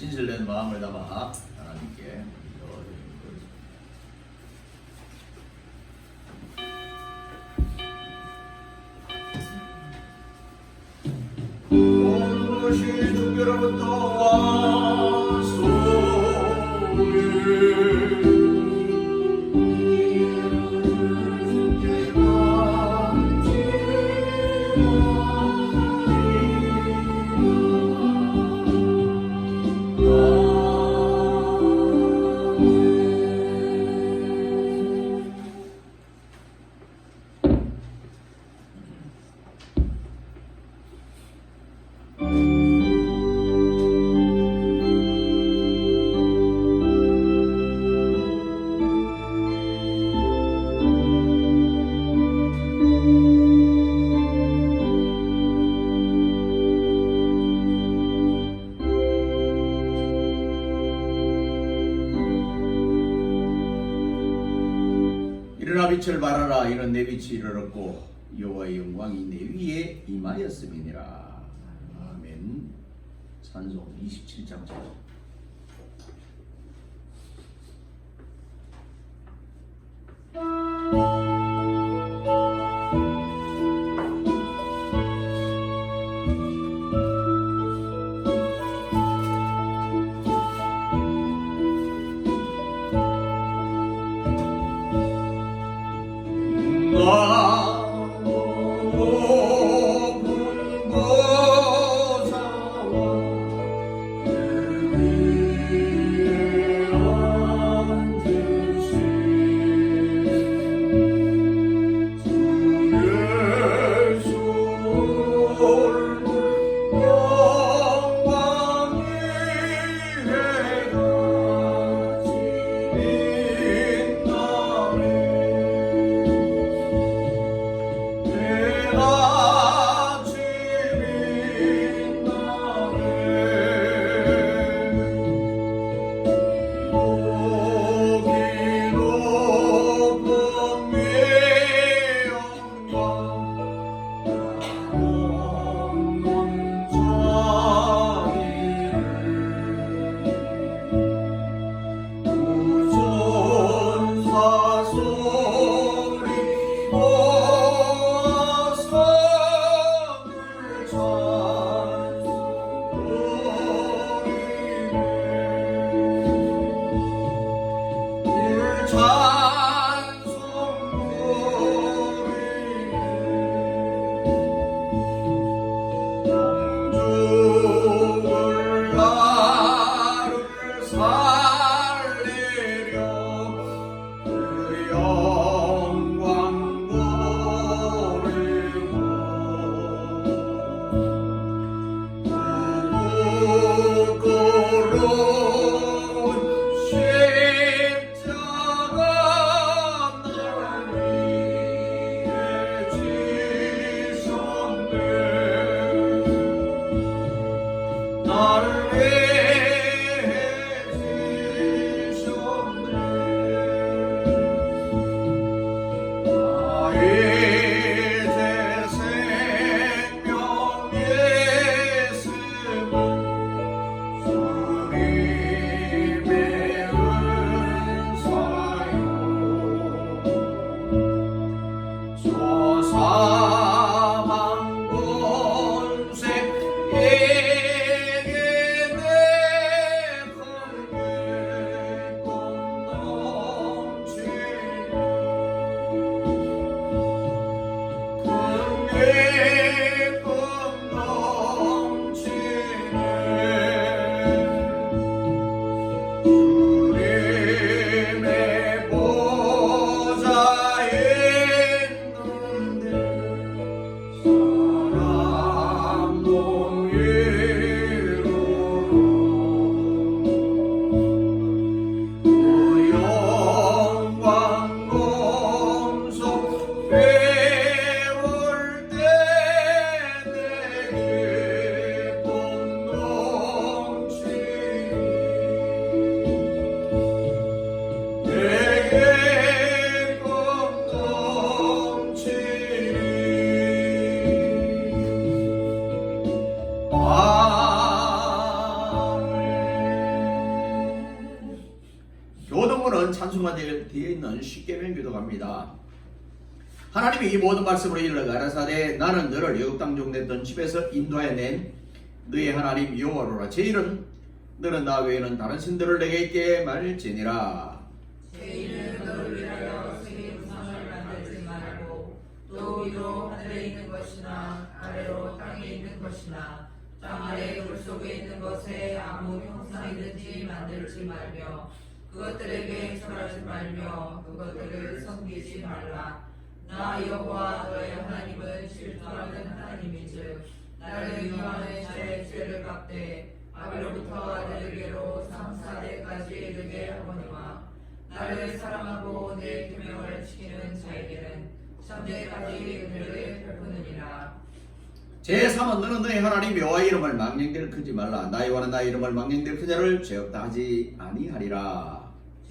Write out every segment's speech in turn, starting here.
진실된 마음을 담아 하나님께 온 것이 주께로부터 일어나 빛을 발하라. 이런 내 빛이 이르렀고 여호와의 영광이 내 위에 임하였음이니라. 아멘. 찬송 27장. 찬송가 되어 있는 십계명 기도갑니다. 하나님이 이 모든 말씀으로 일러 가라사대 나는 너를 애굽 땅 종됐던 집에서 인도하여 낸 너의 하나님 여호와로라. 제 일은 너는 나 외에는 다른 신들을 내게 있게 말지니라. 제 일은 너를 위하여 세계 우상을 만들지 말고 또 위로 하늘에 있는 것이나 아래로 땅에 있는 것이나 땅 아래 물 속에 있는 것에 아무 형상이든지 만들지 말며 그것들에게 절하지 말며 그것들을 섬기지 말라. 나 여호와 너의 하나님은 질투하는 하나님이즉 나를 미워하는 자의 죄를 갚되 아비로부터 아들에게로 3,4대까지 이르게 하거니와 나를 사랑하고 내 계명을 지키는 자에게는 천대까지 은혜를 베푸느니라. 제3은 너는 너의 하나님 여호와의 이름을 망령될 크지 말라. 나의 와는 나의 이름을 망령될 그 자를 죄 없다 하지 아니하리라.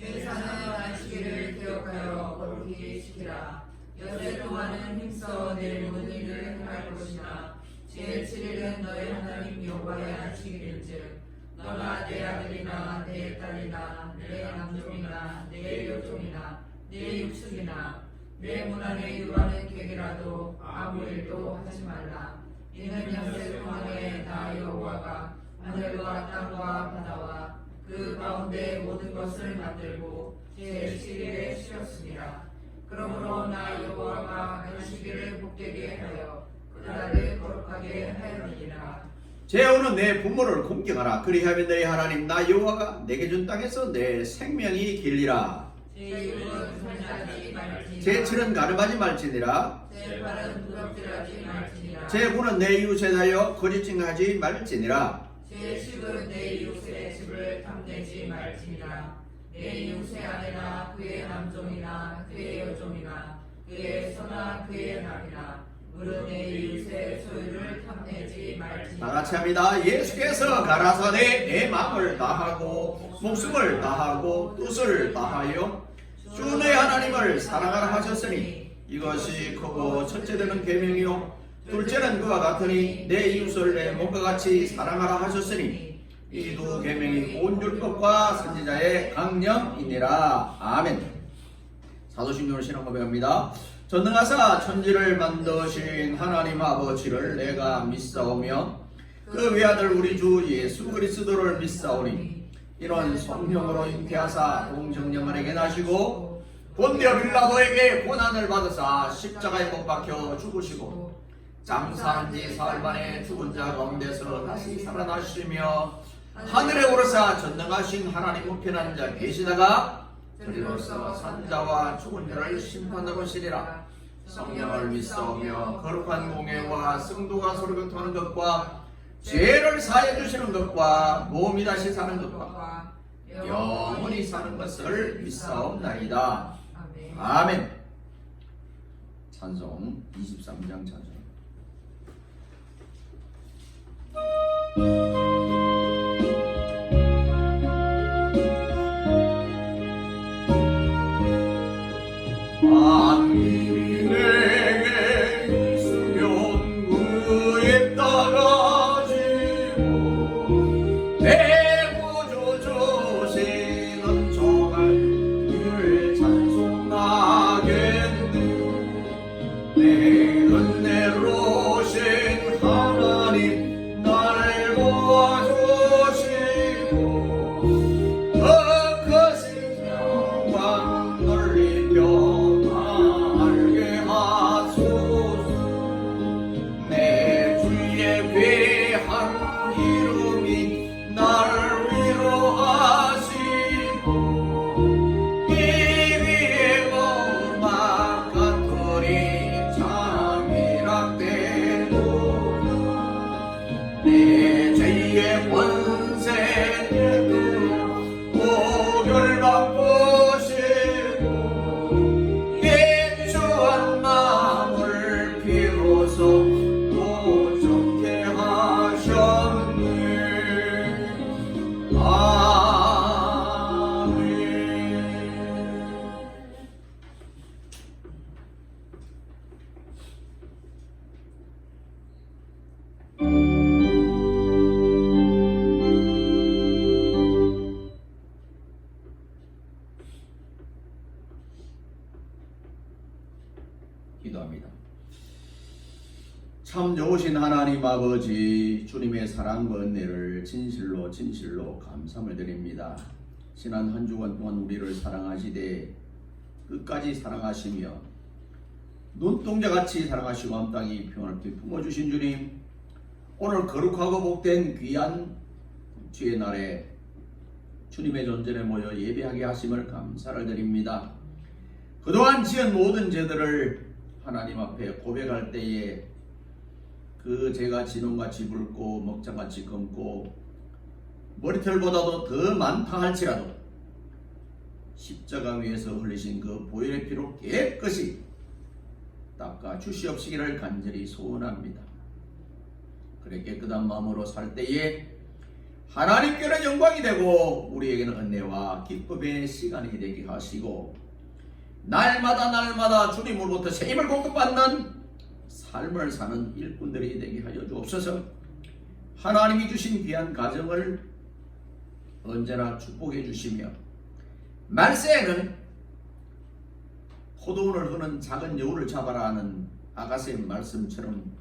제4는 안식일을 기억하여 거룩히 지키라. 여세 동안은 힘써 내 모든 일을 행할 것이나 제7일은 너의 하나님 여호와의 안식일인즉 너나 내 아들이나 내 딸이나 내 남종이나 내 여종이나 내 육축이나 내 문 안에 유하는 객이라도 아무 일도 하지 말라. 이는 여세 동안에 나 여호와가 하늘과 땅과 바다와 그 가운데 모든 것을 만들고 제7일에 쉬었습니다. 그러므로 나 여호와가 안식일을 복되게 하여 그날을 거룩하게 하였느니라. 제5는 내 부모를 공경하라. 그리하면 너의 하나님 나 여호와가 내게 준 땅에서 내 생명이 길리라. 제6은 살인하지 말지니라. 제7은 가늠하지 말지니라. 제8은 부적질하지 말지니라. 제9는 내 이웃에 대하여 거짓 증거하지 말지니라. 제10은 내 이웃의 집을 탐내지 말지니라. 내 이웃의 아내나 그의 남종이나 그의 여종이나 그의 소나 그의 낙이나 무릇 내 이웃의 소유를 탐내지 말지니라. 다 같이 합니다. 예수께서 가라사대 내 마음을 다하고 목숨을 다하고 뜻을 다하여 주 내 하나님을 사랑하라 하셨으니 이것이 크고 첫째 되는 계명이요 둘째는 그와 같으니 내 이웃을 내 몸과 같이 사랑하라 하셨으니 이 두 계명이 온 율법과 선지자의 강령이니라. 아멘. 사도신경을 신앙 고백합니다. 전능하사 천지를 만드신 하나님 아버지를 내가 믿사오며 그 외아들 우리 주 예수 그리스도를 믿사오니 이런 성령으로 잉태하사 동정녀만에게 나시고 본디오 빌라도에게 고난을 받으사 십자가에 못 박혀 죽으시고 장사한 지 사흘 만에 죽은 자 가운데서 다시 살아나시며 하늘에 오르사 전능하신 하나님 우편한 자 계시다가 그리로서 산자와 죽은 자를 심판하고 시리라. 성령을 믿사오며 거룩한 공예와 성도가 서로 교통하는 것과 죄를 사해 주시는 것과 몸이 다시 사는 것과 영원히 사는 것을 믿사옵나이다. 아멘. 찬송 23장 찬송. 하나님이 내게 있으면 그에 따라지고 내 구주 주시는 정말 그를 찬송하겠네. 내 은혜로 참 좋으신 하나님 아버지, 주님의 사랑과 은혜를 진실로 감사를 드립니다. 지난 한 주간 동안 우리를 사랑하시되 끝까지 사랑하시며 눈동자같이 사랑하시고 온 땅이 평안을 품어주신 주님, 오늘 거룩하고 복된 귀한 주의 날에 주님의 존전에 모여 예배하게 하심을 감사를 드립니다. 그동안 지은 모든 죄들을 하나님 앞에 고백할 때에 그 죄가 진홍같이 붉고 먹장같이 검고 머리털보다도 더 많다 할지라도 십자가 위에서 흘리신 그 보혈의 피로 깨끗이 닦아 주시옵시기를 간절히 소원합니다. 그래 깨끗한 마음으로 살 때에 하나님께는 영광이 되고 우리에게는 은혜와 기쁨의 시간이 되게 하시고 날마다 주님으로부터 새 힘을 공급받는 삶을 사는 일꾼들이 되게 하여 주옵소서. 하나님이 주신 귀한 가정을 언제나 축복해 주시며 말세에는 포도원을 흐는 작은 여우를 잡아라 하는 아가서의 말씀처럼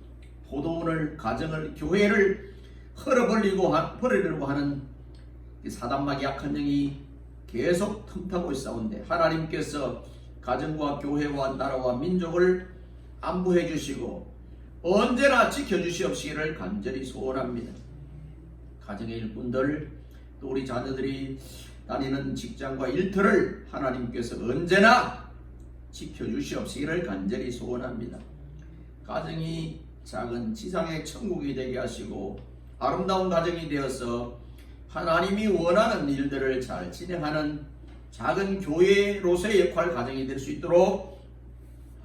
포도원을, 가정을, 교회를 버리려고 하는 사단마귀 약한 영이 계속 틈타고 있사온데 하나님께서 가정과 교회와 나라와 민족을 안부해 주시고 언제나 지켜주시옵시기를 간절히 소원합니다. 가정의 일꾼들, 또 우리 자녀들이 다니는 직장과 일터를 하나님께서 언제나 지켜주시옵시기를 간절히 소원합니다. 가정이 작은 지상의 천국이 되게 하시고 아름다운 가정이 되어서 하나님이 원하는 일들을 잘 진행하는 작은 교회로서의 역할 가정이 될 수 있도록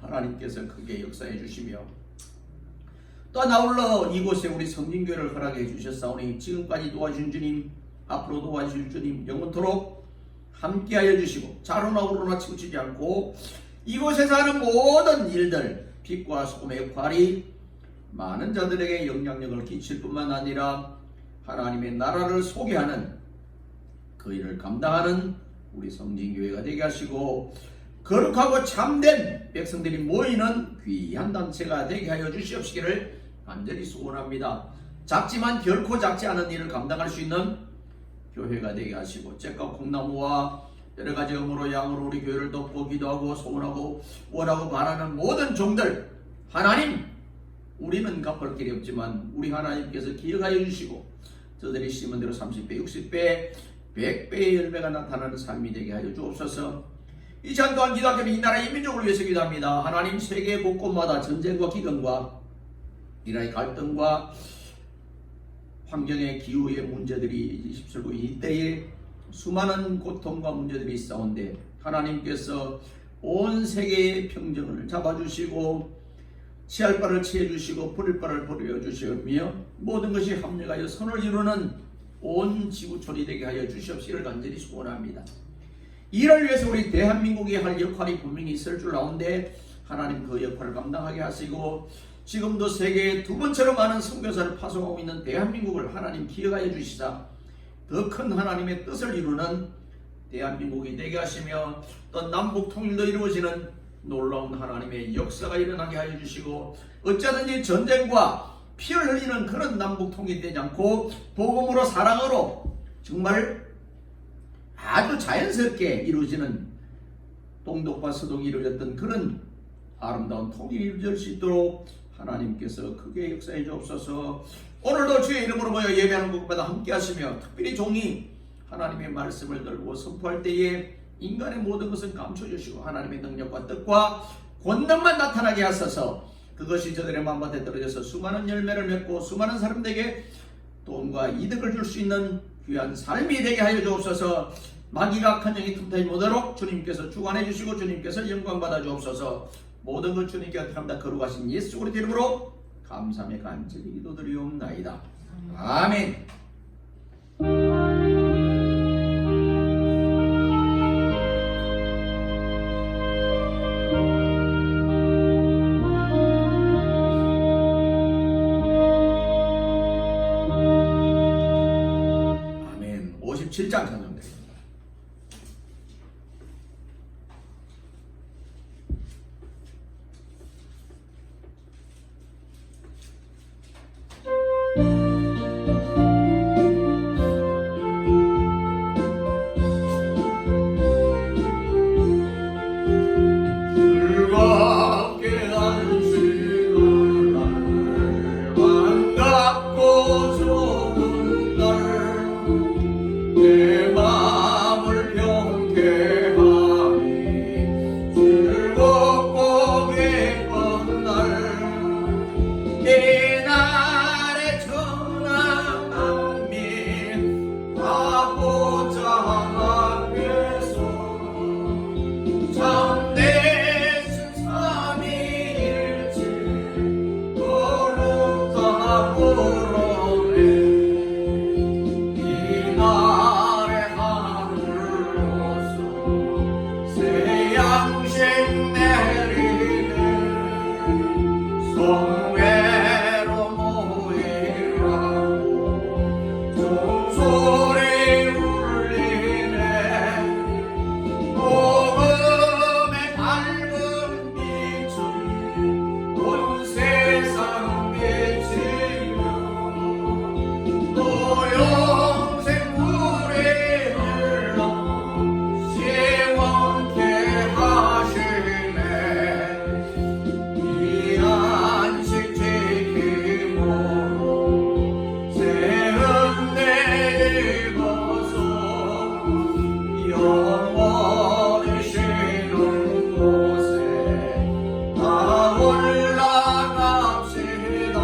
하나님께서 크게 역사해 주시며 또한 아울러 이곳에 우리 성진교회를 허락해 주셨사오니 지금까지 도와주신 주님, 앞으로 도와주실 주님 영원토록 함께하여 주시고 자로나 우로나 치우치지 않고 이곳에서 하는 모든 일들, 빛과 소금의 역할이 많은 자들에게 영향력을 끼칠 뿐만 아니라 하나님의 나라를 소개하는 그 일을 감당하는 우리 성진교회가 되게 하시고 거룩하고 참된 백성들이 모이는 귀한 단체가 되게 하여 주시옵시기를 간절히 소원합니다. 작지만 결코 작지 않은 일을 감당할 수 있는 교회가 되게 하시고 잭과 콩나무와 여러가지 음으로 양으로 우리 교회를 돕고 기도하고 소원하고 원하고 바라는 모든 종들, 하나님, 우리는 갚을 길이 없지만 우리 하나님께서 기억하여 주시고 저들이 심은 대로 30배, 60배, 100배의 열매가 나타나는 삶이 되게 하여 주옵소서. 이 시간 또한 기도하며 이 나라 이 민족을 위해서 기도합니다. 하나님, 세계 곳곳마다 전쟁과 기근과 이 나라의 갈등과 환경의 기후의 문제들이 휩쓸고 이때에 수많은 고통과 문제들이 있사온데 하나님께서 온 세계의 평정을 잡아주시고 취할 바를 취해주시고 버릴 바를 버려주시며 모든 것이 합력하여 선을 이루는 온 지구촌이 되게 하여 주시옵시기를 간절히 소원합니다. 이를 위해서 우리 대한민국이 할 역할이 분명히 있을 줄 아는데 하나님 그 역할을 감당하게 하시고 지금도 세계에 두 번째로 많은 선교사를 파송하고 있는 대한민국을 하나님 기억하여 주시사 더 큰 하나님의 뜻을 이루는 대한민국이 되게 하시며 또 남북 통일도 이루어지는 놀라운 하나님의 역사가 일어나게 하여 주시고 어쩌든지 전쟁과 피를 흘리는 그런 남북 통일이 되지 않고 복음으로 사랑으로 정말 아주 자연스럽게 이루어지는 동독과 서독이 이루어졌던 그런 아름다운 통일이 이루어질 수 있도록 하나님께서 크게 역사해 주옵소서. 오늘도 주의 이름으로 모여 예배하는 곳마다 함께 하시며 특별히 종이 하나님의 말씀을 들고 선포할 때에 인간의 모든 것은 감춰주시고 하나님의 능력과 뜻과 권능만 나타나게 하소서. 그것이 저들의 마음밭에 떨어져서 수많은 열매를 맺고 수많은 사람들에게 돈과 이득을 줄 수 있는 귀한 삶이 되게 하여 주옵소서. 마귀가 악한 영이 틈타지 못하도록 주님께서 주관해 주시고 주님께서 영광 받아 주옵소서. 모든 것 주님께 합니다. 거룩하신 예수 그리스도 이름으로 감사하며 간절히 기도드리옵나이다. 아멘. 아멘. 57장 찬송드립니다. 좋은 날 내 마음을 병쾌하니 즐겁고 기쁜 날이 날의 전하 만민 하고자 앞에서 참되신 삼위일체 거룩하고 부르네 이날의 하늘로서 새 양식 내리네 성회로 모이라고 종소리 울리네 복음의 밝은 빛을 온 세상 비치며 또 영생 물에 흘러 시원케 하시네 이 안식 지킴으로 새 은혜 입어서 영원히 쉬는 곳에 다 올라갑시다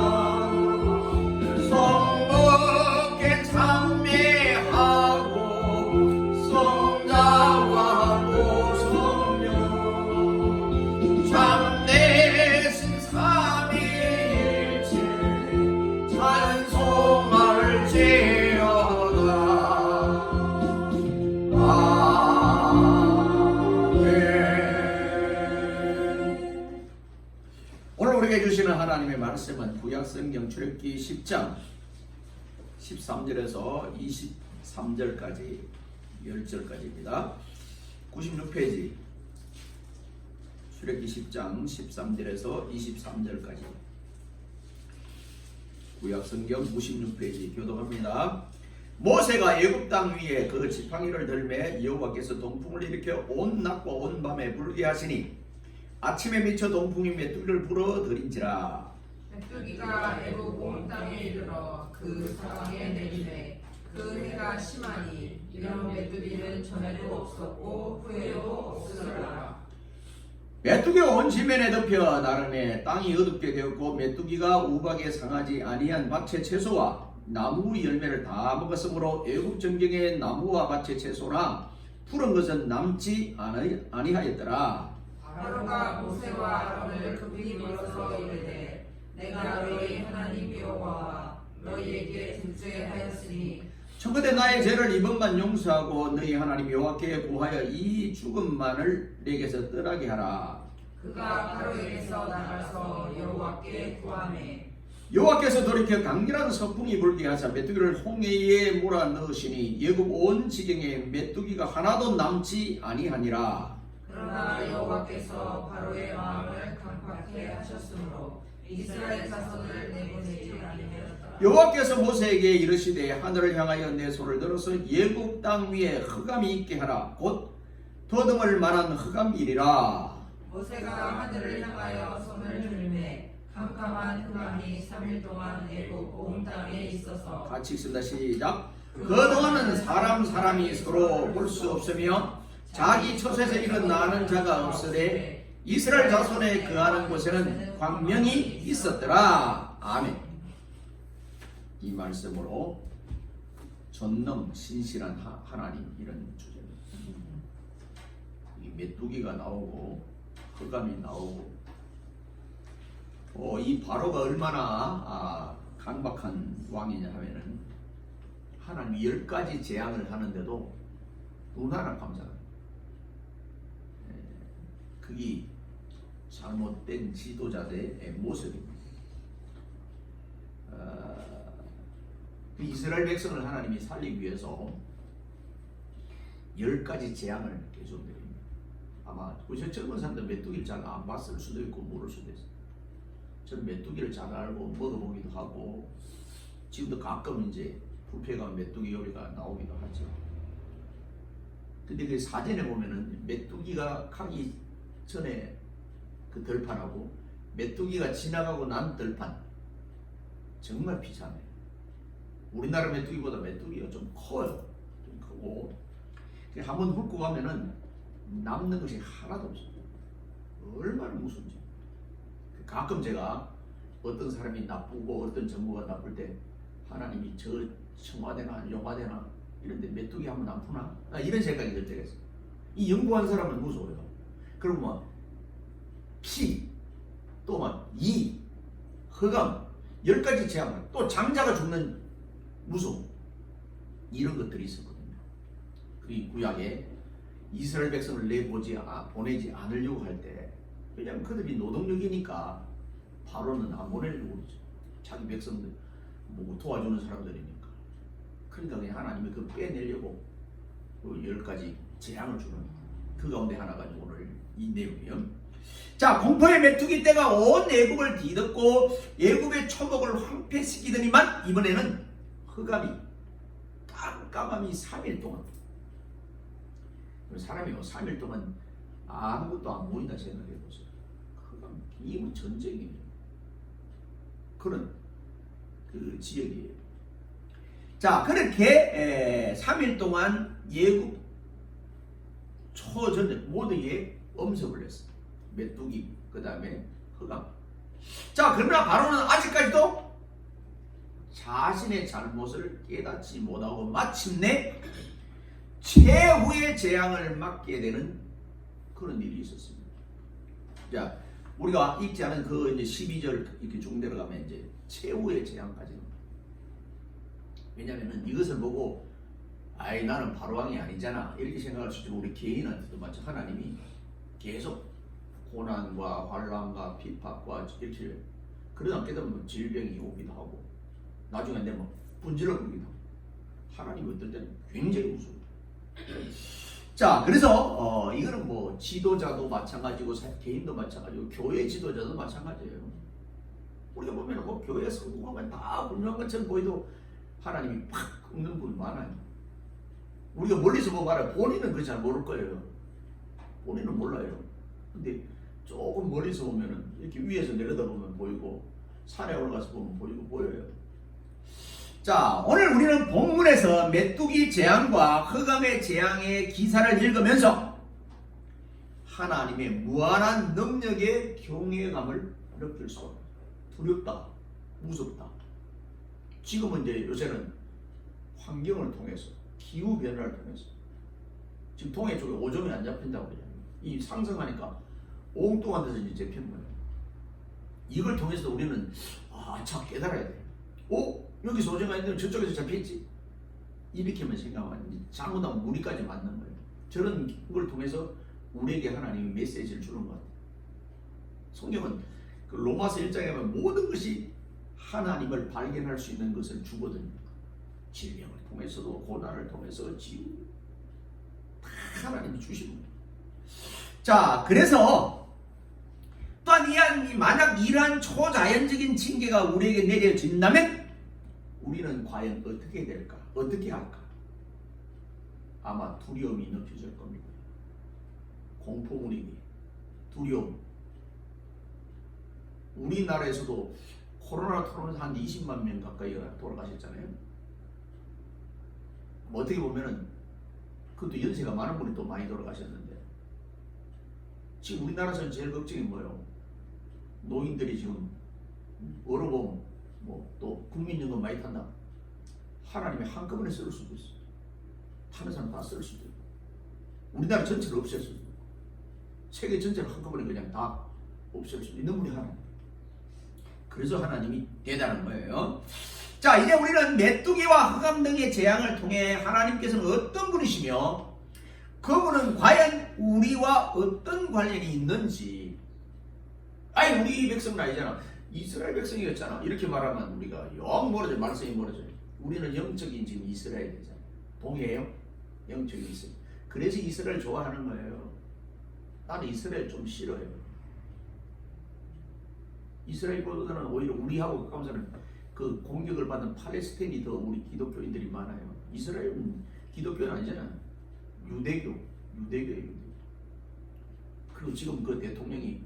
성부께 찬미하고 성자와 성령 참되신 삼위일체 찬송할지어다 아멘. 오늘 우리에게 주시는 하나님의 말씀은 구약성경 출애굽기 10장 13절에서 23절까지 10절까지입니다. 96페이지 출애굽기 10장 13절에서 23절까지 구약성경 96페이지 교독합니다. 모세가 애굽 땅 위에 그 지팡이를 들매 여호와께서 동풍을 일으켜 온 낮과 온 밤에 불게 하시니 아침에 미쳐 동풍이 메뚜기를 불어들인지라. 메뚜기가 애굽 온 땅에 이르러 그 사방에 내리매 그 해가 심하니 이런 메뚜기는 전에도 없었고 후에도 없으리라. 메뚜기가 온 지면에 덮여 나름에 땅이 어둡게 되었고 메뚜기가 우박에 상하지 아니한 밭의 채소와 나무 열매를 다 먹었으므로 애굽 전경의 나무와 밭의 채소나 푸른 것은 남지 아니하였더라. 바로가 모세와 아론을 급히 불러서 이르되 내가 너희 하나님 여호와와 너희에게 득죄하였으니 청컨대 나의 죄를 이번만 용서하고 너희 하나님 여호와께 구하여 이 죽음만을 내게서 떠나게 하라. 그가 바로에게서 나가서 여호와께 구하매 여호와께서 돌이켜 강렬한 서풍이 불게 하사 메뚜기를 홍해에 몰아 넣으시니 애굽 온 지경에 메뚜기가 하나도 남지 아니하니라. 그러나 여호와께서 바로의 마음을 강팍해 하셨으므로 이스라엘 자손을 내보내지 아니하였다. 여호와께서 모세에게 이르시되 하늘을 향하여 내 손을 들어서 애굽 땅 위에 흑암이 있게 하라. 곧 더듬을 만한 흑암이리라. 모세가 하늘을 향하여 손을 들매 캄캄한 흑암이 3일 동안 애굽 온 땅에 있어서 같이 읽습니다. 시작. 그동안은 사람이 서로 볼 수 없으며 자기 처소에서 일어나는 자가 없으되 이스라엘 자손에 거하는 곳에는 광명이 있었더라. 아멘. 이 말씀으로 전능 신실한 하나님 이런 주제입니다. 이 메뚜기가 나오고 흑암이 나오고 이 바로가 얼마나 강박한 왕이냐 하면은 하나님 10가지 재앙을 하는데도 얼마나 감사합니다. 그게 잘못된 지도자들의 모습입니다. 이스라엘 백성을 하나님이 살리기 위해서 10가지 재앙을 해준답니다. 아마 우리 젊은 사람들 메뚜기를 잘 안 봤을 수도 있고 모를 수도 있어요. 저는 메뚜기를 잘 알고 먹어보기도 하고 지금도 가끔 이제 부패가 메뚜기 요리가 나오기도 하죠. 근데 그 사진에 보면은 메뚜기가 가기 전에 그 들판하고 메뚜기가 지나가고 난 들판 정말 비참해요. 우리나라 메뚜기보다 메뚜기가 좀 커요. 좀 크고 한번 훑고 가면은 남는 것이 하나도 없어요. 얼마나 무서운지. 가끔 제가 어떤 사람이 나쁘고 어떤 정부가 나쁠 때 하나님이 저 청와대나 영화대나 이런데 메뚜기 하면 안 푸나? 이런 생각이 들 때가 있어요. 이 연구한 사람은 무서워요. 그리고 뭐 피, 또 뭐 이, 흑암 10가지 재앙을 또 장자가 죽는 무서움 이런 것들이 있었거든요. 그 구약에 이스라엘 백성을 보내지 않으려고 할 때 왜냐하면 그들이 노동력이니까 바로는 안 보내려고 그러죠. 자기 백성들 뭐 도와주는 사람들이니까. 그러니까 그냥 하나님이 그 빼내려고 그 10가지 재앙을 주는 그 가운데 하나가 오늘 이 내용이요. 자, 공포의 메뚜기 떼가 온 애굽을 뒤덮고 애굽의 초목을 황폐시키더니만 이번에는 흑암이 깜깜함이 3일 동안 사람이 3일 동안 아무것도 안 보인다 생각해 보세요. 흑암 이건 전쟁이에요. 그런 그 지역이에요. 자, 그렇게 3일 동안 예굽 초전쟁 모두에 엄습을 했어요. 메뚜기, 그 다음에 흑암. 자, 그러나 바로는 아직까지도 자신의 잘못을 깨닫지 못하고 마침내 최후의 재앙을 맞게 되는 그런 일이 있었습니다. 자, 우리가 읽지 않은 그 이제 12절 이렇게 쭉 내려가면 이제 최후의 재앙까지는. 왜냐하면 이것을 보고 아이 나는 바로왕이 아니잖아 이렇게 생각할 수 있지만 우리 개인한테도 마치 하나님이 계속 고난과 환난과 핍박과 이렇게 그러다 깨달으면 질병이 오기도 하고 나중에 되면 분지를 부리기도 하고 하나님이 어떨 때는 굉장히 무서워요. 자, 그래서 이거는 뭐 지도자도 마찬가지고 개인도 마찬가지고 교회 지도자도 마찬가지예요. 우리가 보면 뭐 교회 성공하면 다 훌륭한 것처럼 보여도 하나님이 팍 긁는 분이 많아요. 우리가 멀리서 보고 알아요. 본인은 그걸 잘 모를 거예요. 본인은 몰라요. 근데 조금 멀리서 보면은 이렇게 위에서 내려다보면 보이고 산에 올라가서 보면 보이고 보여요. 자, 오늘 우리는 본문에서 메뚜기 재앙과 흑암의 재앙의 기사를 읽으면서 하나님의 무한한 능력의 경외감을 느낄 수 없어요. 두렵다, 무섭다. 지금은 이제 요새는 환경을 통해서 기후 변화를 통해서 지금 동해 쪽에 오존이 안 잡힌다고 그래요. 이 상승하니까 엉뚱한 데서 이제 잡힌 거예요. 이걸 통해서 우리는 참 깨달아야 돼. 여기서 오존이 있는데 저쪽에서 잡혔지. 이렇게만 생각하면 잘못하면 우리까지 맞는 거예요. 저런 걸 통해서 우리에게 하나님이 메시지를 주는 것 같아요. 성경은 그 로마서 1장에 보면 모든 것이 하나님을 발견할 수 있는 것을 주거든요. 질병을 통해서도 고난을 통해서 지우 다 하나님이 주시는 거예요. 자, 그래서 또한 만약 이러한 초자연적인 징계가 우리에게 내려진다면 우리는 과연 어떻게 될까? 어떻게 할까? 아마 두려움이 느껴질 겁니다. 공포분위기, 두려움. 우리나라에서도 코로나 터면서 한 20만 명 가까이 돌아가셨잖아요. 어떻게 보면은 그것도 연세가 많은 분이 또 많이 돌아가셨는데 지금 우리나라에서는 제일 걱정이 뭐예요? 노인들이 지금 어려움 또 국민연금 많이 탄다. 하나님이 한꺼번에 쓸 수도 있어. 타는 사람 다 쓸 수도 있고 우리나라 전체를 없앨 수도 있고 세계 전체를 한꺼번에 그냥 다 없앨 수도 있는 분이 하나님. 그래서 하나님이 대단한 거예요. 자, 이제 우리는 메뚜기와 흑암 등의 재앙을 통해 하나님께서는 어떤 분이시며 그분은 과연 우리와 어떤 관련이 있는지. 아니 우리 백성은 아니잖아. 이스라엘 백성이었잖아. 이렇게 말하면 우리가 영 멀어져. 말씀이 멀어져요. 우리는 영적인 지금 이스라엘이잖아. 동해예요. 영적인 이스라엘. 그래서 이스라엘 좋아하는 거예요. 나는 이스라엘 좀 싫어요. 이스라엘보다는 오히려 우리하고 가까운 사람 그 공격을 받는 팔레스타인이 더 우리 기독교인들이 많아요. 이스라엘은 기독교는 아니잖아. 유대교예요. 그리고 지금 그 대통령이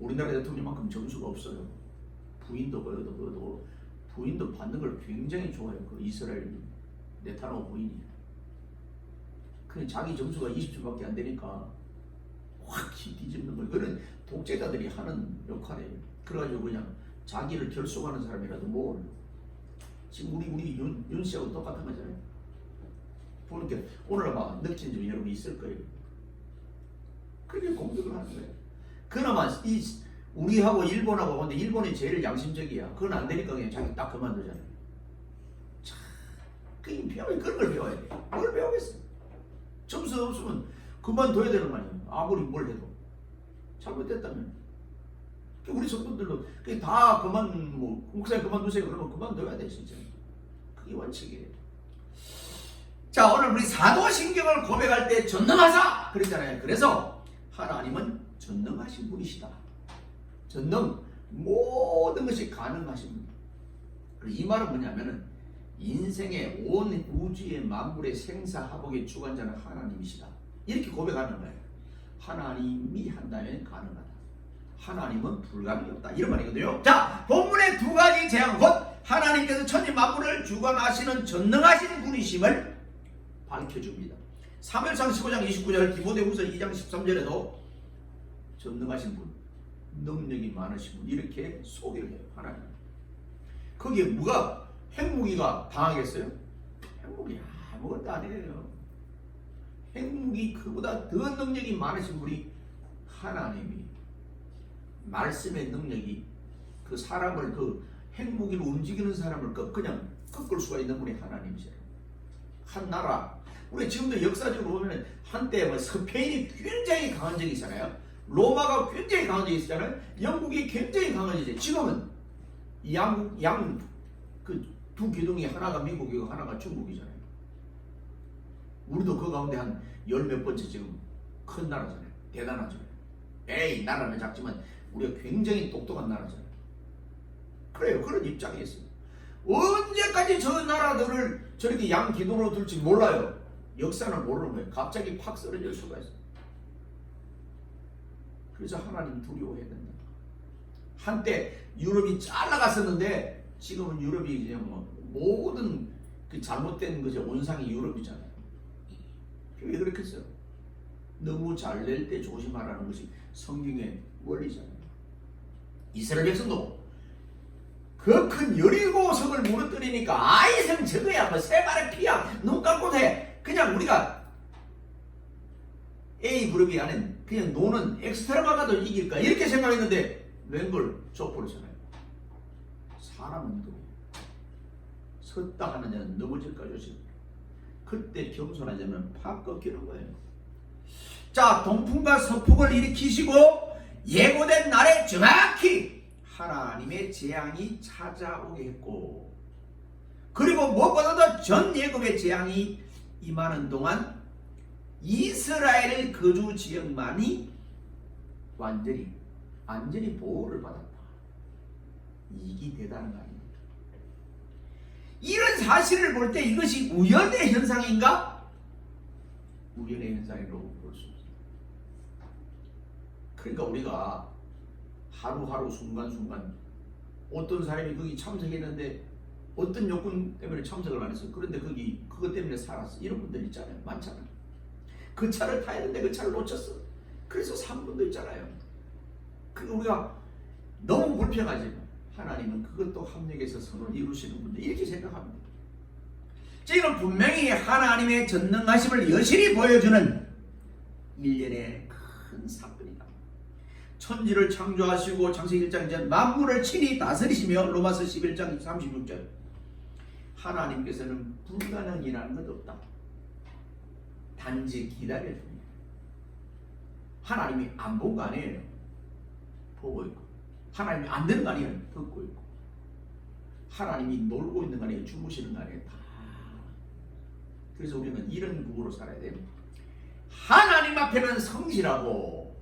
우리나라 대통령만큼 점수가 없어요. 부인도 그래도 부인도 받는 걸 굉장히 좋아해요. 그 이스라엘 네타냐후 부인이. 그냥 자기 점수가 20점밖에 안 되니까 확 뒤집는 거예요. 그런 독재자들이 하는 역할이에요. 그래가지고 그냥 자기를 결속하는 사람이라도 모으려고. 지금 우리 윤 씨하고 똑같은 거잖아요. 보니까 오늘 아마 느낀 점 여러분 있을 거예요. 그렇게 공격을 하는 거예요. 그나마 우리하고 일본하고 근데 일본이 제일 양심적이야. 그건 안 되니까 그냥 자기 딱 그만두잖아요. 참, 그런 걸 배워야 돼. 뭘 배우겠어? 점수 없으면 그만둬야 되는 거 아니에요. 아무리 뭘 해도 잘못됐다면. 우리 성도들도 다 목사님 그만두세요. 그러면 그만둬야 돼 진짜. 그게 원칙이에요. 자, 오늘 우리 사도신경을 고백할 때 전능하사 그랬잖아요. 그래서 하나님은 전능하신 분이시다. 전능, 모든 것이 가능하신 분. 이 말은 뭐냐면은 인생의 온 우주의 만물의 생사화복의 주관자는 하나님이시다. 이렇게 고백하는 거예요. 하나님이 한다면 가능하다. 하나님은 불가능이 없다. 이런 말이거든요. 자, 본문의 두 가지 재앙 곧 하나님께서 천지 만물을 주관하시는 전능하신 분이심을 밝혀줍니다. 사무엘상 15장 29절, 디모데후서 2장 13절에도 전능하신 분, 능력이 많으신 분 이렇게 소개를 해요. 하나님. 거기에 뭐가 핵무기가 당하겠어요? 핵무기 아무것도 아니에요. 핵무기 그보다 더 능력이 많으신 분이 하나님이 말씀의 능력이 그 사람을 그 핵무기로 움직이는 사람을 그냥 꺾을 수가 있는 분이 하나님이세요. 한 나라 우리 지금도 역사적으로 보면 한때 스페인이 굉장히 강한 적이 있잖아요. 로마가 굉장히 강한 적이 있잖아요. 영국이 굉장히 강한 적이 있어요. 지금은 그 두 기둥이 하나가 미국이고 하나가 중국이잖아요. 우리도 그 가운데 한 열 몇 번째 지금 큰 나라잖아요. 대단하죠. 에이 나라는 작지만 우리가 굉장히 똑똑한 나라잖아요. 그래요. 그런 입장에 있어요. 언제까지 저 나라들을 저렇게 양 기둥으로 둘지 몰라요. 역사는 모르는 거예요. 갑자기 팍 쓰러질 수가 있어요. 그래서 하나님 두려워해야 된다. 한때 유럽이 잘나갔었는데 지금은 유럽이 그냥 모든 그 잘못된 것의 온상이 유럽이잖아요. 왜 그렇겠어요? 너무 잘 낼 때 조심하라는 것이 성경의 원리잖아요. 이스라엘 백성도 그 큰 여리고 성을 무너뜨리니까 아이생 저거야 세 발의 피야 눈 감고도 해. 그냥 우리가 A그룹이 아닌 그냥 노는 엑스트라가 가도 이길까 이렇게 생각했는데 웬걸 족보르잖아요. 사람은 또 섰다 하는 자는 넘어질까 조심. 그때 겸손하자면 팍 꺾이는 거예요. 자, 동풍과 서풍을 일으키시고 예고된 날에 정확히 하나님의 재앙이 찾아오게 했고 그리고 무엇보다도 전 예굽의 재앙이 임하는 동안 이스라엘 거주 지역만이 완전히 안전히 보호를 받았다. 이게 대단한 거 아닙니까? 이런 사실을 볼 때 이것이 우연의 현상인가? 우연의 현상이라고 볼 수 있습니다. 그러니까 우리가 하루하루 순간순간 어떤 사람이 거기 참석했는데 어떤 요건 때문에 참석을 안 했어. 그런데 거기 그것 때문에 살았어. 이런 분들 있잖아요. 많잖아요. 그 차를 타야 되는데 그 차를 놓쳤어. 그래서 산 분도 있잖아요. 우리가 너무 불평하지. 하나님은 그것도 합력해서 선을 이루시는 분들 이렇게 생각합니다. 지금 분명히 하나님의 전능하심을 여실히 보여주는 일련의 큰 사건이다. 천지를 창조하시고 창세기 1장 이제 만물을 친히 다스리시며 로마서 11장 36절 하나님께서는 불가능이라는 것 없다. 단지 기다려야 됩니다. 하나님이 안 본 거 아니에요. 보고 있고 하나님이 안 되는 거 아니에요. 듣고 있고 하나님이 놀고 있는 거 아니에요. 주무시는 거 아니에요. 다. 그래서 우리는 이런 구호로 살아야 돼요. 하나님 앞에는 성실하고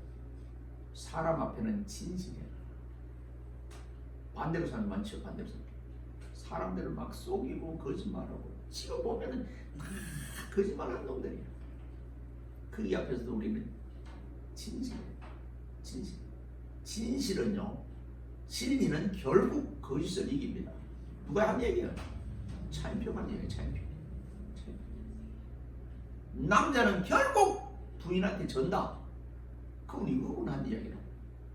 사람 앞에는 진실해라. 반대로 사는 많죠. 반대로 사는 사람들을 막 속이고 거짓말하고 지금 보면은 다 거짓말하는 놈들이에요. 그 앞에서도 우리는 진실해요. 진실은요 진리는 결국 거짓을 이깁니다. 누가 한 얘기야? 차인표가 한 얘기야. 차인표. 남자는 결국 부인한테 전다. 그분이 한 이야기라.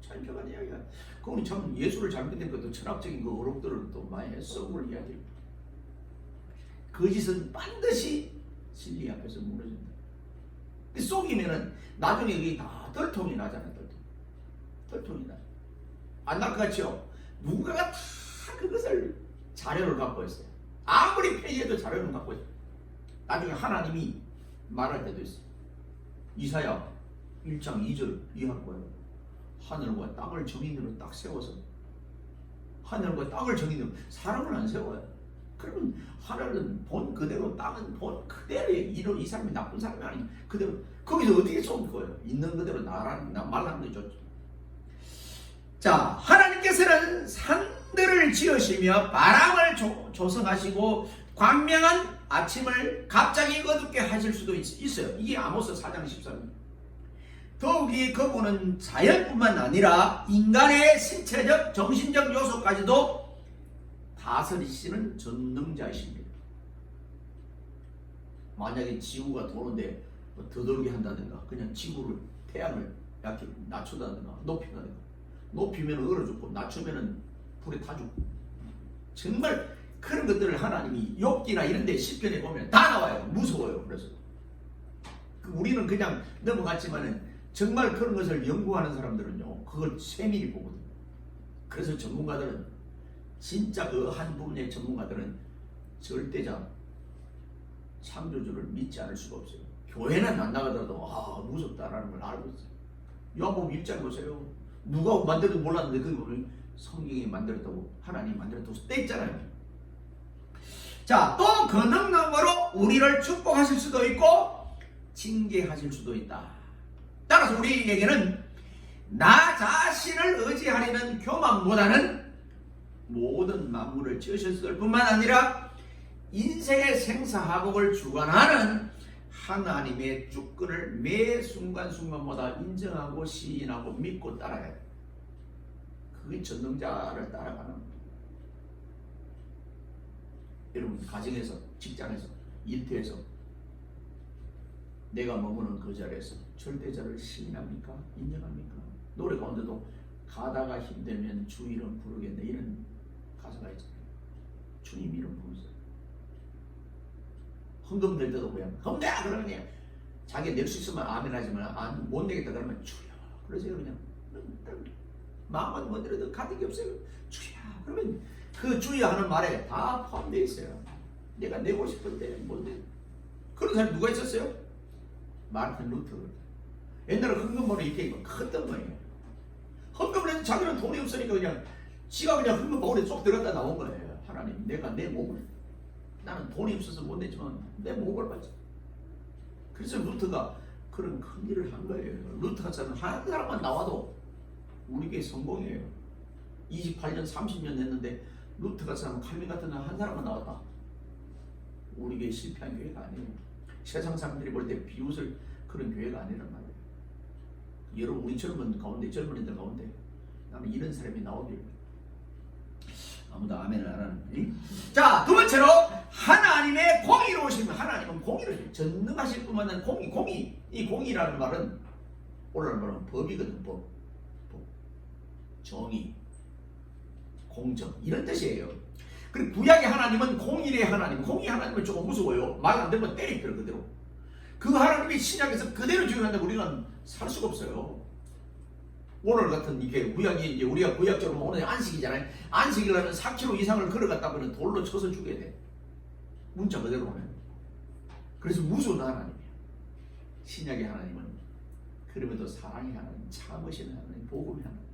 차인표가 한 이야기야. 그분이 참 예술을 잘못된 것도 철학적인 그 어록들을 또 많이 써볼 이야기. 거짓은 반드시 진리 앞에서 무너진다. 속이면은 나중에 이게 다 덜통이 나잖아. 덜통이 나. 안 날 것 같죠? 누군가가 다 그것을 자료를 갖고 있어요. 아무리 폐기해도 자료를 갖고 있어요. 나중에 하나님이 말할 때도 있어요. 이사야 1장 2절 이해할 거예요. 하늘과 땅을 정인으로 딱 세워서, 하늘과 땅을 정인으로, 사람을 안 세워요. 그러면 하늘은 본 그대로, 땅은 본 그대로의 이런 이 사람이 나쁜 사람이 아니 그대로. 거기서 어떻게 쏘는 거예요? 있는 그대로 말하는 게 좋죠. 자, 하나님께서는 산들을 지으시며 바람을 조성하시고 광명한 아침을 갑자기 어둡게 하실 수도 있어요. 이게 아모스 4장 13절. 더욱이 그분은 자연뿐만 아니라 인간의 신체적, 정신적 요소까지도 다스리시는 전능자이십니다. 만약에 지구가 도는데 더돌게 한다든가, 그냥 지구를, 태양을 약간 낮춘다든가 높인다든가, 높이면 얼어 죽고 낮추면 불에 타 죽고, 정말 그런 것들을 하나님이 욥기나 이런 데 시편에 보면 다 나와요. 무서워요. 그래서 우리는 그냥 넘어갔지만은 정말 그런 것을 연구하는 사람들은요, 그걸 세밀히 보거든요. 그래서 전문가들은, 진짜 그 한 부분의 전문가들은 절대자 창조주를 믿지 않을 수가 없어요. 교회는 안 나가더라도 무섭다라는 걸 알고 있어요. 요한복음 1장 보세요. 누가 만들어도 몰랐는데 그게 보면 성경이 만들었다고, 하나님이 만들었다고 떼있잖아요. 자, 또 그 능력으로 우리를 축복하실 수도 있고 징계하실 수도 있다. 따라서 우리에게는 나 자신을 의지하려는 교만보다는 모든 만물을 지으셨을 뿐만 아니라 인생의 생사화복을 주관하는 하나님의 주권을 매 순간순간마다 인정하고 시인하고 믿고 따라야 돼. 그게 전능자를 따라가는 거예요. 여러분, 가정에서, 직장에서, 일터에서 내가 머무는 그 자리에서 절대자를 시인합니까? 인정합니까? 노래 가운데도 가다가 힘들면 주 이름 부르겠네, 이런 가사가 있잖아요. 주님 이름 부르세요. 헌금 낼 때도 그냥 헌금 그러면 그냥 자기 낼 수 있으면 아멘 하지만 못 내겠다 그러면 주여 그러세요. 그냥 마음은 못 들어도 가득이 없어요. 주여 그러면 그 주여 하는 말에 다 포함되어 있어요. 내가 내고 싶은데 못 내. 그런 사람 누가 있었어요? 마르틴 루터. 옛날에 헌금번호 이렇게 컸던 거예요. 헌금을 해도 자기는 돈이 없으니까 그냥 지가 그냥 헌금 바구니에 쏙 들어갔다 나온 거예요. 하나님, 내가 내 몸을, 나는 돈이 없어서 못 내지만 내 몸을 받자. 그래서 루터가 그런 큰 일을 한 거예요. 루터가 한 사람만 나와도 우리 교회 성공이에요. 28년 30년 했는데 루터가 칼빈 같은 한 사람만 나왔다. 우리 교회 실패한 교회가 아니에요. 세상 사람들이 볼 때 비웃을 그런 교회가 아니란 말이에요. 여러분, 우리 젊은 가운데, 젊은이들 가운데 나는 이런 사람이 나오길. 아무도 아멘을 안 하는. 자, 두 번째로 하나님의 공의로우심. 하나님은 공의를 전능하실 뿐만 아니라 공의. 이 공의라는 말은 오늘 말은 법이거든. 법. 정의, 공정 이런 뜻이에요. 그리고 구약의 하나님은 공의의 하나님. 공의 하나님은 조금 무서워요. 말 안 되면 때리더라 그대로. 그 하나님이 신약에서 그대로 적용한다고 우리는 살 수가 없어요. 오늘 같은 이게 구약이 이제 우리가 구약적으로 오늘 안식이잖아요. 안식이라면 4km 이상을 걸어갔다 보면 돌로 쳐서 죽여야 돼. 문자 그대로 하면. 그래서 무서운 하나님이야. 신약의 하나님은 그럼에도 사랑의 하나님, 참으시는 하나님, 복음의 하나님.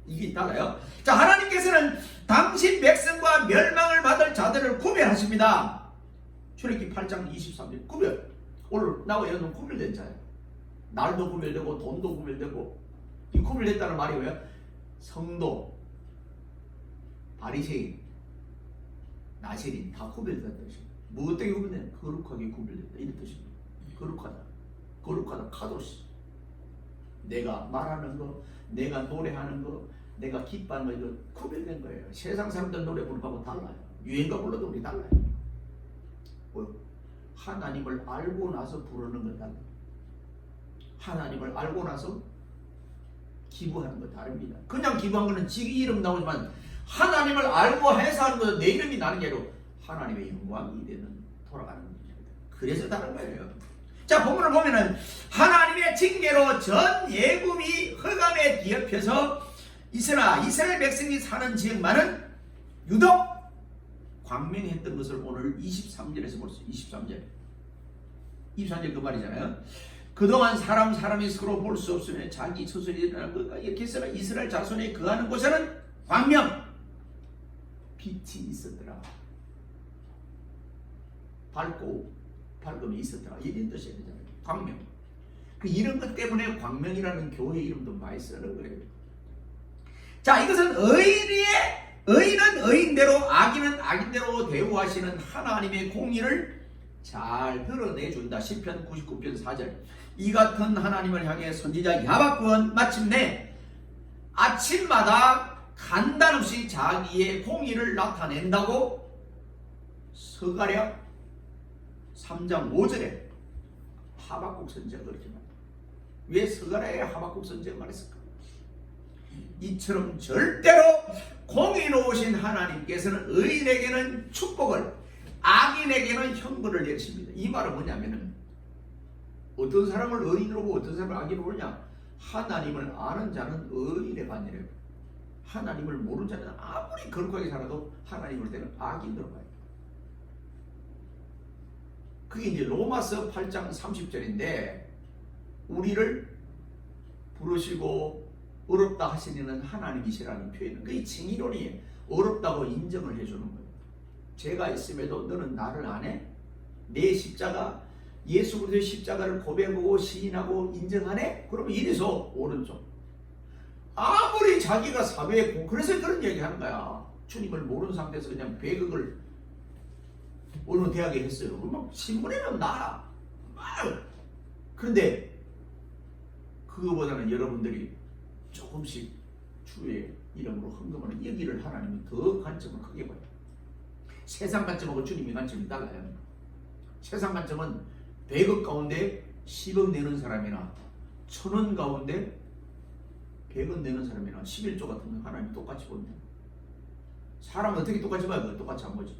이게 달라요. 자, 하나님께서는 당신 백성과 멸망을 받을 자들을 구별하십니다. 출애굽기 8장 23절 구별. 오늘 나와 여러분 구별된 자예요. 날도 구별되고 돈도 구별되고. 이 구별됐다는 말이 뭐예요? 성도, 바리새인, 나세린 다 구별됐다는 뜻입니다. 뭐 어떻게 구별돼? 거룩하게 구별됐다 이런 뜻입니다. 거룩하다 카도시. 내가 말하는 거, 내가 노래하는 거, 내가 기뻐하는 거 이거 구별된 거예요. 세상 사람들 노래 부르고 달라요. 유행가 불러도 우리 달라요. 뭐 하나님을 알고 나서 부르는 건 달라요. 하나님을 알고 나서 기부하는 건 다릅니다. 그냥 기부한 거는 지기 이름 나오지만 하나님을 알고 해서 하는 것은 내 이름이 나는 게 아니라 하나님의 영광이 되는 돌아가는 겁니다. 그래서 다른 거예요. 자, 본문을 보면은 하나님의 징계로 전 예굽이 흑암에 뒤엎여서 이스라엘 백성이 사는 지역만은 유독 광명했던 것을 오늘 23절에서 볼 수 있어요. 23절 그 말이잖아요. 그동안 사람이 서로 볼 수 없으면 자기 스스로 일어나는 것과 이렇게 해서 이스라엘 자손이 거하는 곳에는 광명 빛이 있었더라. 밝음이 있었더라. 이런 뜻이 되잖아요. 광명. 그 이런 것 때문에 광명이라는 교회 이름도 많이 쓰는 거예요. 자, 이것은 의인은 의인대로 악인은 악인대로 대우하시는 하나님의 공의를 잘 드러내준다. 시편 99편 4절. 이 같은 하나님을 향해 선지자 야박구는 마침내 아침마다 간단없이 자기의 공의를 나타낸다고 서가랴 3장 5절에 하박국 선지자가 그렇게 말합니다. 왜 서가랴에 하박국 선지자가 말했을까? 이처럼 절대로 공의로우신 하나님께서는 의인에게는 축복을, 악인에게는 형벌을 내리십니다. 이 말은 뭐냐면은 어떤 사람을 의인으로 보고 어떤 사람을 악인으로 보느냐? 하나님을 아는 자는 의인의 반열이에요. 하나님을 모르는 자는 아무리 거룩하게 살아도 하나님 볼 때는 악인으로 봐요. 그게 이제 로마서 8장 30절인데 우리를 부르시고 어렵다 하시는 하나님이시라는 표현은 그게 칭의론이에요. 어렵다고 인정을 해주는 거예요. 죄가 있음에도 너는 나를 안 해? 내 십자가 예수 그리스도의 십자가를 고백하고 시인하고 인정하네? 그러면 이래서 오른쪽. 아무리 자기가 사회에 그래서 그런 얘기 하는 거야. 주님을 모르는 상태에서 그냥 배극을 어느 대학에 했어요. 그러면 신문에는 나라. 그런데 그거보다는 여러분들이 조금씩 주의 이름으로 헌금하는 여기를 하나님은 더 관점을 크게 봐요. 세상 관점하고 주님의 관점이 달라요. 세상 관점은 100억 가운데 10억 내는 사람이나 1000원 가운데 100원 내는 사람이나 11조 같은 건 하나님 똑같이 본다. 사람은 어떻게 똑같이 봐요? 똑같이 안 보지.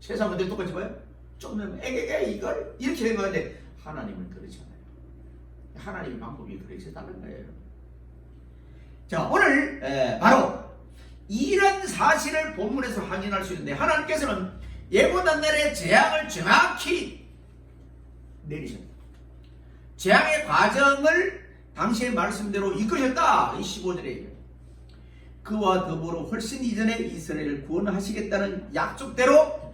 세상은 어떻게 똑같이 봐요? 좀 내면 에게게 이걸 이렇게 생각하는데 하나님은 그렇지 않아요. 하나님의 방법이 그렇게 다른 거예요. 자, 오늘 바로 이런 사실을 본문에서 확인할 수 있는데 하나님께서는 예고한 날의 재앙을 정확히 내리셨다. 재앙의 과정을 당시의 말씀대로 이끄셨다. 이 15절에 그와 더불어 훨씬 이전에 이스라엘을 구원하시겠다는 약속대로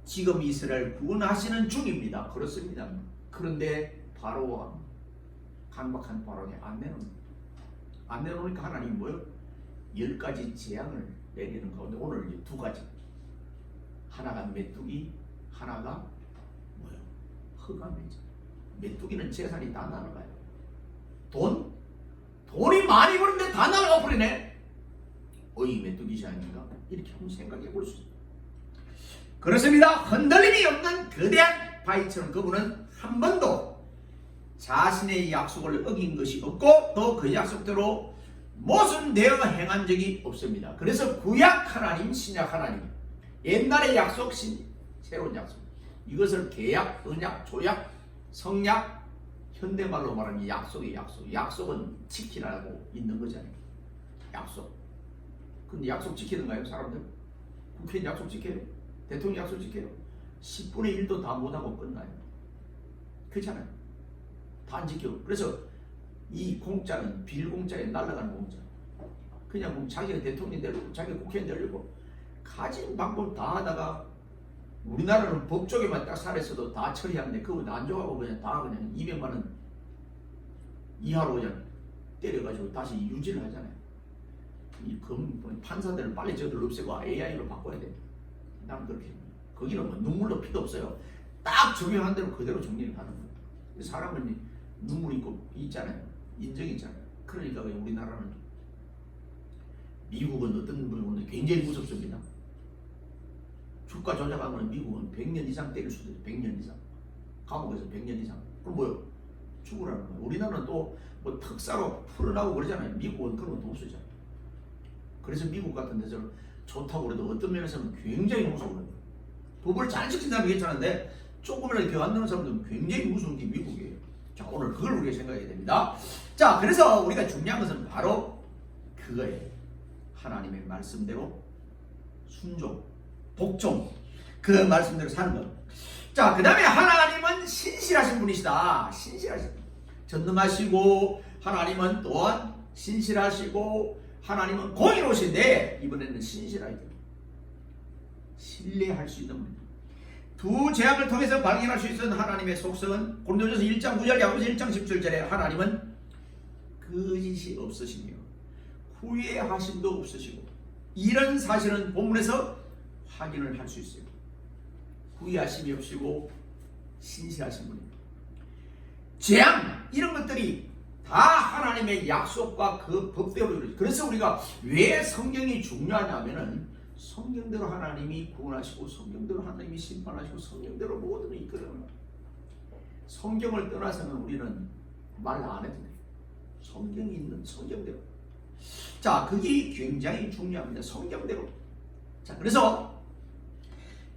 지금 이스라엘 구원하시는 중입니다. 그렇습니다. 그런데 바로와 강박한 바로에 안 내놓으니까 하나님이 뭐요? 10가지 재앙을 내리는 가운데 오늘 이제 2가지. 하나가 메뚜기, 하나가 뭐요? 흑암이죠. 메뚜기는 재산이 다 날아가요. 돈이 많이 버는데 다 날아가 버리네. 어이 메뚜기지 아닌가? 이렇게 한번 생각해 볼 수 있습니다. 그렇습니다. 흔들림이 없는 거대한 바위처럼 그분은 한 번도 자신의 약속을 어긴 것이 없고 또 그 약속대로 모순되어 행한 적이 없습니다. 그래서 구약 하나님, 신약 하나님, 옛날의 약속, 새로운 약속, 이것을 계약, 언약, 조약, 성약, 현대말로 말하면 약속이 약속은 지키라고 있는 거잖아요. 약속. 근데 약속 지키는가요, 사람들? 국회의원 약속 지켜요? 대통령 약속 지켜요? 10분의 1도 다 못하고 끝나요. 그렇잖아요. 다 안 지켜. 그래서 이 공짜는 빌공짜에 날아가는 공짜. 그냥 자기가 대통령 되려고 자기가 국회의원 되려고 가진 방법 다 하다가 우리나라는 법조계만 딱 살았어도 다 처리하는데 그거 안 좋아하고 그냥 200만 원 이하로 그냥 때려가지고 다시 유지를 하잖아요. 이 판사들은 빨리 저들 없애고 AI로 바꿔야 돼. 나는 그렇게. 거기는 뭐 눈물도 피도 없어요. 딱 적용한 대로 그대로 정리를 하는 거예요. 사람은 눈물 있잖아요. 인정이 있잖아요. 그러니까 우리나라는 미국은 어떤 부분은 굉장히 무섭습니다. 주가 조작하면 미국은 100년 이상 때릴 수도 있어요. 100년 이상. 감옥에서 100년 이상. 그럼 뭐요? 죽으라는 거예요. 우리나라는 또 뭐 특사로 풀어나고 그러잖아요. 미국은 그런 것도 없어잖아요. 그래서 미국 같은 데서는 좋다고 그래도 어떤 면에서는 굉장히 무서운 거예요. 법을 잘 지킨 사람이 괜찮은데 조금이라도 교 안 되는 사람들은 굉장히 무서운 게 미국이에요. 자, 오늘 그걸 우리가 생각해야 됩니다. 자, 그래서 우리가 중요한 것은 바로 그거예요. 하나님의 말씀대로 순종, 복종, 그 말씀대로 사는 것. 자, 그 다음에 하나님은 신실하신 분이시다. 신실하신 분. 전능하시고 하나님은 또한 신실하시고 하나님은 공의로우신데 이번에는 신실하게 신뢰할 수 있는 분. 두 재앙을 통해서 발견할 수 있는 하나님의 속성은 고린도전서 1장 9절, 야고보서 1장 17절에 하나님은 거짓이 없으시며 후회하심도 없으시고 이런 사실은 본문에서 확인을 할 수 있어요. 후회하심이 없으시고 신실하신 분입니다. 재앙 이런 것들이 다 하나님의 약속과 그 법대로 이루어져요. 그래서 우리가 왜 성경이 중요하냐면은 성경대로 하나님이 구원하시고 성경대로 하나님이 심판하시고 성경대로 모든 게 이끌어갑니다. 성경을 떠나서는 우리는 말 안 해도 돼요. 성경이 있는 성경대로. 자, 그게 굉장히 중요합니다. 성경대로. 자, 그래서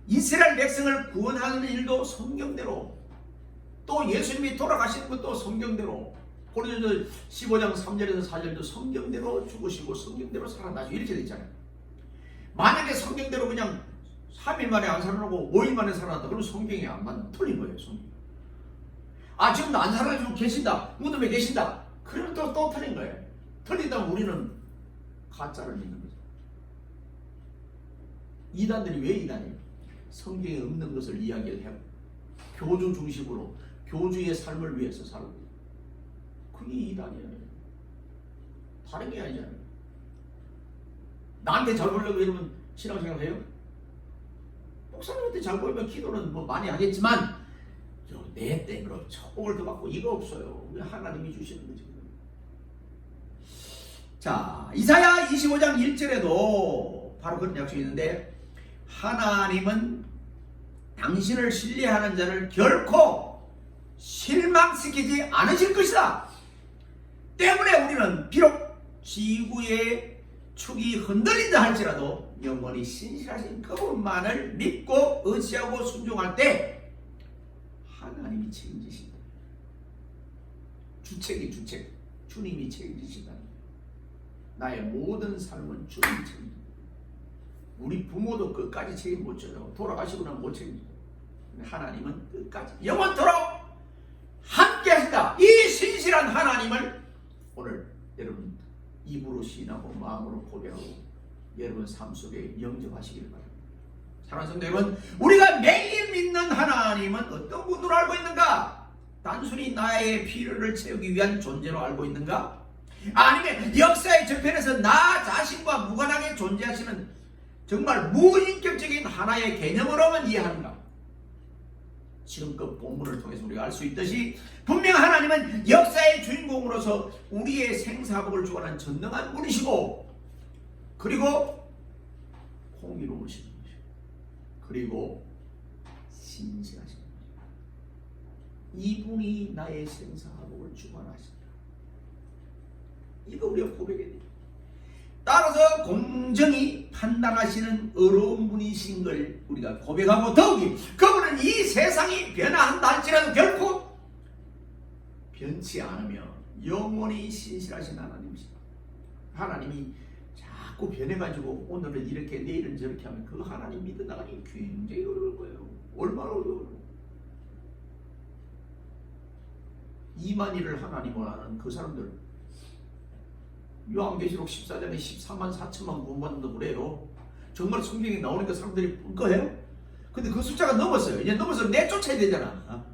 이스라엘 백성을 구원하는 일도 성경대로, 또 예수님이 돌아가시는 것도 성경대로, 고린도전서 15장 3절에서 4절도 성경대로 죽으시고 성경대로 살아나시고 이렇게 되어 있잖아요. 만약에 성경대로 그냥 3일 만에 안 살아나고 5일 만에 살아났다 그러면 성경이 안 맞는, 틀린 거예요. 성경. 아, 지금도 안 살아나시고 계신다, 무덤에 계신다, 그러면 또 틀린 거예요. 틀리다면 우리는 가짜를 믿는 거죠. 이단들이 왜 이단이에요? 성경에 없는 것을 이야기를 해요. 교주 중심으로 교주의 삶을 위해서 살고, 그게 이단이에요. 다른 게 아니잖아요. 나한테 잘 보려고 이러면 신앙생활 해요? 목사님한테 잘 보이면 기도는 뭐 많이 하겠지만 내 땡으로 축복을 더 받고 이거 없어요. 하나님이 주시는 거죠. 자, 이사야 25장 1절에도 바로 그런 약속이 있는데 하나님은 당신을 신뢰하는 자를 결코 실망시키지 않으실 것이다. 때문에 우리는 비록 지구의 축이 흔들린다 할지라도 영원히 신실하신 그분만을 믿고 의지하고 순종할 때 하나님이 책임지신다. 주책이 주책, 주님이 책임지신다. 나의 모든 삶은 주님이 책임집니다. 우리 부모도 끝까지 책임 못 져요. 돌아가시고 나면 못 책임져요. 하나님은 끝까지 영원토록 함께 하신다. 이 신실한 하나님을 오늘 여러분 입으로 시인하고 마음으로 고백하고 여러분 삶 속에 영접하시길 바랍니다. 사랑하는 성도 여러분, 우리가 매일 믿는 하나님은 어떤 분으로 알고 있는가? 단순히 나의 필요를 채우기 위한 존재로 알고 있는가? 아니면 역사의 저편에서 나 자신과 무관하게 존재하시는 정말 무인격적인 하나의 개념으로만 이해하는가? 지금껏 본문을 통해서 우리가 알 수 있듯이 분명 하나님은 역사의 주인공으로서 우리의 생사복을 주관하는 전능한 분이시고, 그리고 공의로우신 분이시고, 그리고 신실하신 분이시고, 이분이 나의 생사복을 주관하신다. 이거 우리가 고백해야 돼요. 따라서 공정히 판단하시는 어려운 분이신 걸 우리가 고백하고, 더욱이 그분은 이 세상이 변화한다 할지라도 결코 변치 않으며 영원히 신실하신 하나님이시다. 하나님이 자꾸 변해가지고 오늘은 이렇게 내일은 저렇게 하면 그 하나님 믿어 나가기 굉장히 어려울 거예요. 얼마나 어려워요. 이만희를 하나님을 아는 그 사람들, 요한계시록 14장에 14만 4천만 구원받는다고 그래요. 정말 성경에 나오니까 사람들이 불거해요. 근데 그 숫자가 넘었어요. 이제 넘어서 내쫓아야 되잖아.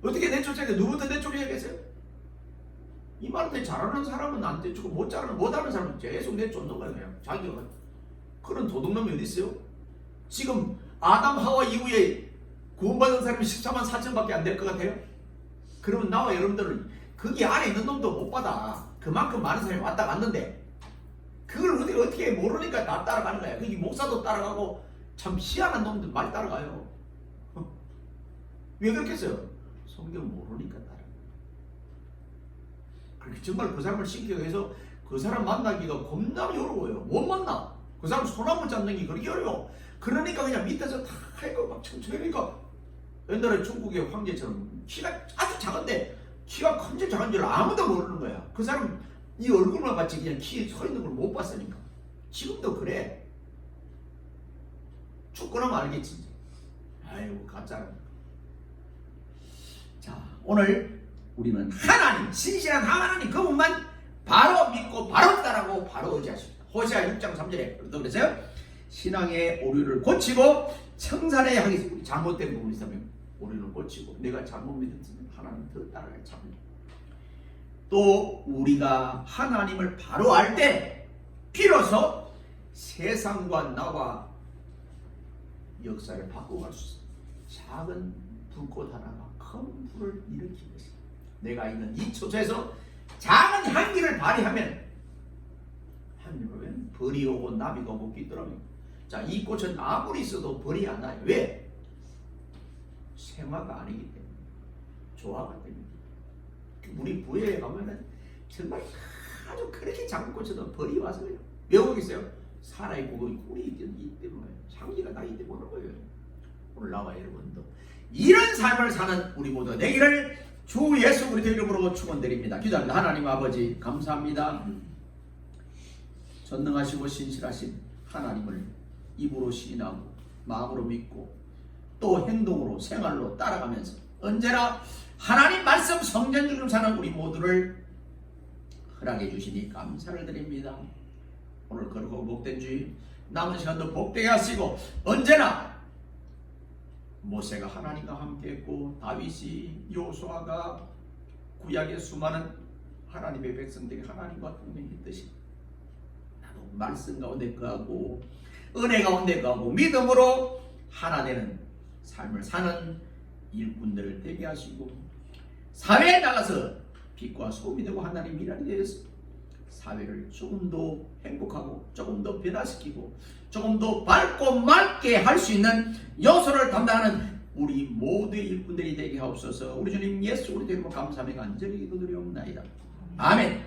어떻게 내쫓아야 돼? 누구부터 내쫓아야겠어요? 이 말을 잘하는 사람은 안 내쫓고 못하는 사람은 계속 내쫓는 거예요. 그냥 자기가. 그런 도둑놈이 어디 있어요? 지금 아담 하와 이후에 구원받은 사람이 14만 4천밖에 안 될 것 같아요? 그러면 나와 여러분들은 거기 안에 있는 놈도 못 받아. 그만큼 많은 사람이 왔다 갔는데 그걸 어떻게 모르니까 다 따라가는 거야. 거기 목사도 따라가고 참 희한한 놈들 많이 따라가요. 왜 그렇겠어요? 성경 모르니까 따라. 그렇게 정말 그 사람을 신기하게 해서 그 사람 만나기가 겁나 어려워요. 못 만나. 그 사람 손 한 번 잡는 게 그렇게 어려워. 그러니까 그냥 밑에서 다 하고 막 천천히 하니까 옛날에 중국의 황제처럼 키가 아주 작은데 키가 큰지 작은 줄 아무도 모르는 거야. 그 사람 이 얼굴만 봤지 그냥 키 서 있는 걸 못 봤으니까. 지금도 그래. 축구는 알겠지. 아이고 가짜라. 자, 오늘 우리는 하나님, 신실한 하나님 그분만 바로 믿고 바로 따라고 바로 의지하십니다. 호세아 6장 3절에 그랬어요. 신앙의 오류를 고치고 청산해야 하겠습니다. 잘못된 부분이 있다면 오류를 고치고 내가 잘못 믿었으면 하나님 더 따라갈 참니다. 또 우리가 하나님을 바로 알 때 비로소 세상과 나와 역사를 바꿔갈 수 있어요. 작은 불꽃 하나가 큰 불을 일으키는 것입니다. 내가 있는 이 처소에서 작은 향기를 발휘하면 하늘은 벌이 오고 나비가 오고 있더라고요. 자, 이 꽃은 아무리 있어도 벌이 안 나요. 왜? 생화가 아니기 때문에. 조화가 때문에. 우리 부여에 가면은 정말 아주 그렇게 작은 꽃에도 벌이 와서 그래요. 왜 오겠어요? 살아있고 꿀이 있기 때문에 향기가 나기 때문에 오는 거예요. 오늘 나와 여러분도 이런 삶을 사는 우리 모두 되기를 주 예수 그리스도 이름으로 축원드립니다. 기도합니다. 하나님 아버지 감사합니다. 전능하시고 신실하신 하나님을 입으로 시인하고 마음으로 믿고 또 행동으로 생활로 따라가면서 언제나 하나님 말씀 성전 중에 사는 우리 모두를 허락해 주시니 감사를 드립니다. 오늘 거룩하고 복된 주일 남은 시간도 복되게 하시고 언제나 모세가 하나님과 함께했고 다윗이 여호수아가 구약의 수많은 하나님의 백성들이 하나님과 동행했듯이 나도 말씀 가운데 거하고 은혜 가운데 거하고 믿음으로 하나 되는 삶을 사는 일꾼들을 되게 하시고 사회에 나가서 빛과 소금이 되고 하나님 일하게 되어서 사회를 조금 더 행복하고 조금 더 변화시키고 조금 더 밝고 맑게 할 수 있는 요소를 담당하는 우리 모두의 일꾼들이 되게 하옵소서. 우리 주님 예수 우리 되고 감사하며 간절히 기도드리옵나이다. 아멘.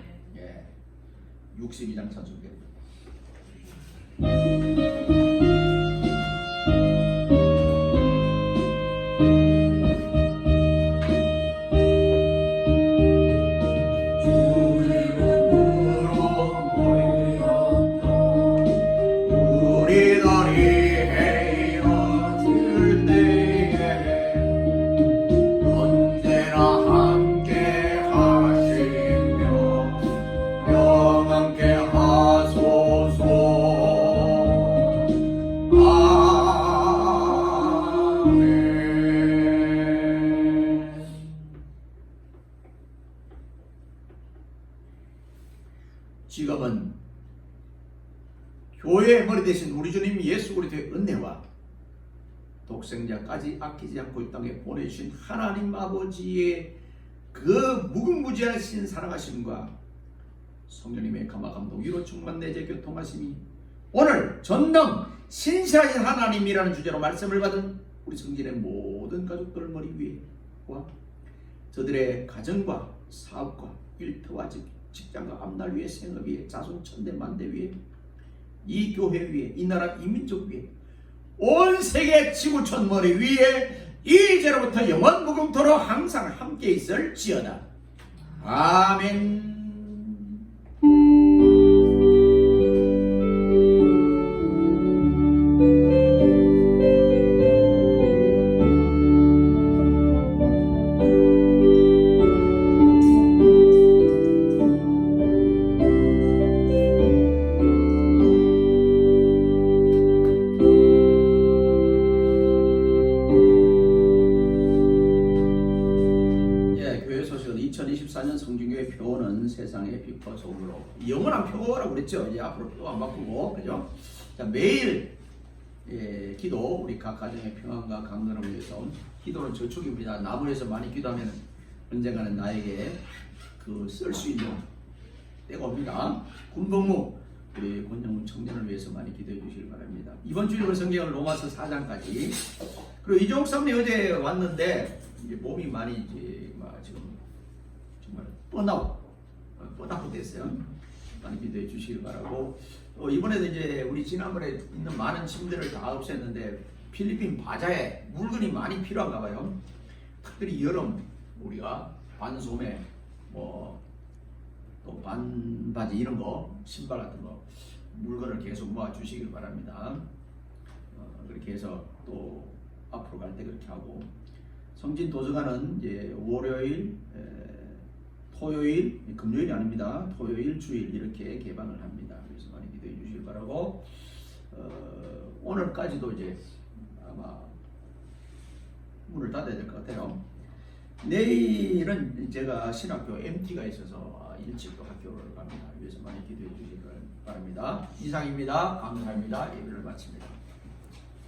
62장 찬송입니다. 지금은 교회의 머리 대신 우리 주님 예수 그리스도의 은혜와 독생자까지 아끼지 않고 이 땅에 보내주신 하나님 아버지의 그 무궁무진하신 사랑하심과 성령님의 감화 감동 위로 충만 내재 교통하심이 오늘 전능 신실하신 하나님이라는 주제로 말씀을 받은 우리 성진의 모든 가족들 머리 위에와 저들의 가정과 사업과 일터와 직장과 앞날 위에 생업 위에 자손 천대 만대 위에 이 교회 위에 이 나라 이 민족 위에 온 세계 지구촌 머리 위에 이제로부터 영원 무궁토록 항상 함께 있을지어다. 아멘. 세상의 빛과 소금으로 영원한 표어라고 그랬죠. 이제 앞으로 표 안 바꾸고 그죠? 자, 매일 기도 우리 각 가정의 평안과 강건함을 위해서 기도는 저축입니다. 나무에서 많이 기도하면 언젠가는 나에게 그 쓸 수 있는 때가 옵니다. 군복무 우리 권영훈 청년을 위해서 많이 기도해 주시길 바랍니다. 이번 주 읽을 성경은 로마서 4장까지. 그리고 이종욱 사모님 어제 왔는데 이제 몸이 많이 이제 지금 정말 뻔하고 됐어요. 많이 기도해 주시길 바라고. 또 이번에도 이제 우리 지난번에 있는 많은 짐들을 다 없앴는데 필리핀 바자에 물건이 많이 필요한가 봐요. 특별히 여름 우리가 반소매 또 반바지 이런 거 신발 같은 거 물건을 계속 모아 주시길 바랍니다. 그렇게 해서 또 앞으로 갈 때 그렇게 하고 성진 도서관은 이제 월요일, 토요일, 금요일이 아닙니다. 토요일, 주일 이렇게 개방을 합니다. 그래서 많이 기도해 주시길 바라고 오늘까지도 이제 아마 문을 닫아야 될 것 같아요. 내일은 제가 신학교 MT가 있어서 일찍 또 학교를 갑니다. 그래서 많이 기도해 주시길 바랍니다. 이상입니다. 감사합니다. 예배를 마칩니다.